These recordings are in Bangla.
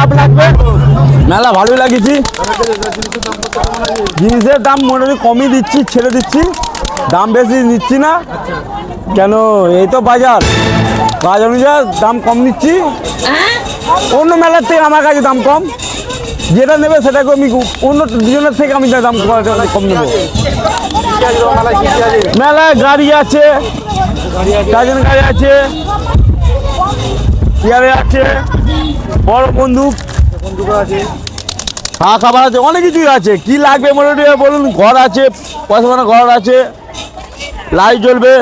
সাপ লাগবে। মেলা ভালোই লাগিয়েছি, জিনিসের দাম মোটামুটি কমই দিচ্ছি, ছেড়ে দিচ্ছি, দাম বেশি নিচ্ছি না। কেন এই তো বাজার অনুযায়ী দাম কম নিচ্ছি। অন্য মেলার থেকে আমার কাছে দাম কম, যেটা নেবে সেটাকে আমি অন্য দুজনের থেকে আমি দাম কম নেবো। মেলায় গাড়ি আছে, গাড়ি আছে, চেয়ারে আছে, বড় বন্দুক আছে, খাওয়া খাবার আছে, অনেক কিছুই আছে। কি লাগবে মোটামুটি বলুন। ঘর আছে, পয়সা ঘর আছে, লাইট জ্বলবে,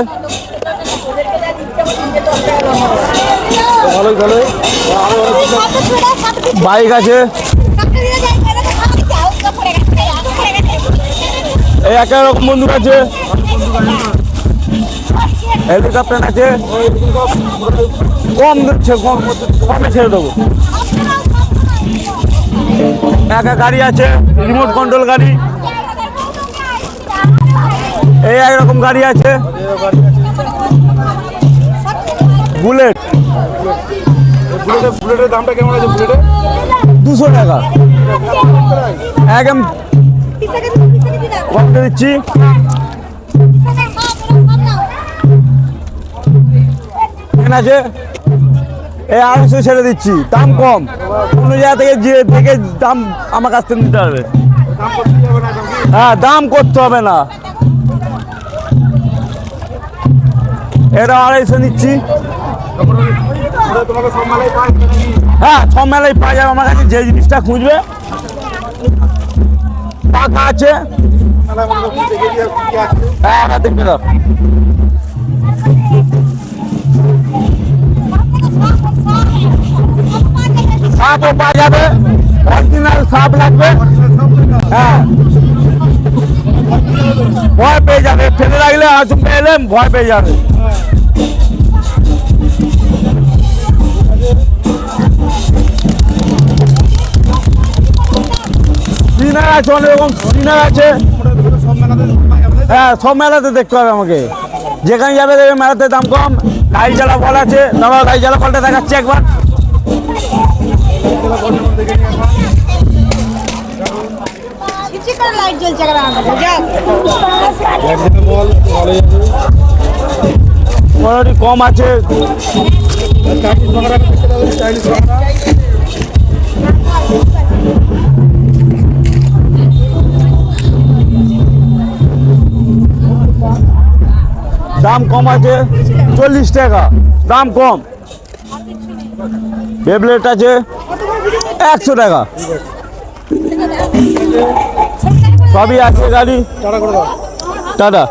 বাইক আছে, এই এক রকম বন্দুক আছে, হেলিকপ্টার আছে, কমে ছেড়ে দেবো। একা গাড়ি আছে, রিমোট কন্ট্রোল গাড়ি, এই একরকম গাড়ি আছে, বুলেট। বুলেটের দামটা কেমন আছে? বুলেটে 200 টাকা একদম কম দিচ্ছি। আছে এই 250 ছেড়ে দিচ্ছি, দাম কম। অন্য জায়গা থেকে দাম আমার কাছ থেকে নিতে হবে। হ্যাঁ, দাম করতে হবে না। এটা 250 নিচ্ছি। হ্যাঁ, সব মেলায় পাওয়া যাবে আমার কাছে, যে জিনিসটা খুঁজবে। টাকা আছে, হ্যাঁ দেখবে না, সাপও পাওয়া যাবে, অরিজিনাল সাপ লাগবে। হ্যাঁ, ভয় পেয়ে যাবে, ফেলে রাখলে আচুম পেলে ভয় পেয়ে যাবে। সিনার আছে, অনেক রকম সিনার আছে। হ্যাঁ, সব মেলাতে দেখতে হবে আমাকে, যেখানে যাবে দেখবে মেলাতে দাম কম। গাড়ি চালা ফল আছে, দাদা গাড়ি চালা ফলটা দেখাচ্ছি একবার। মোটামুটি কম আছে। দাম কম আছে, 40 টাকা দাম কম। বেবলেট আছে 100 টাকা, সবই আছে গাড়ি। টাটা।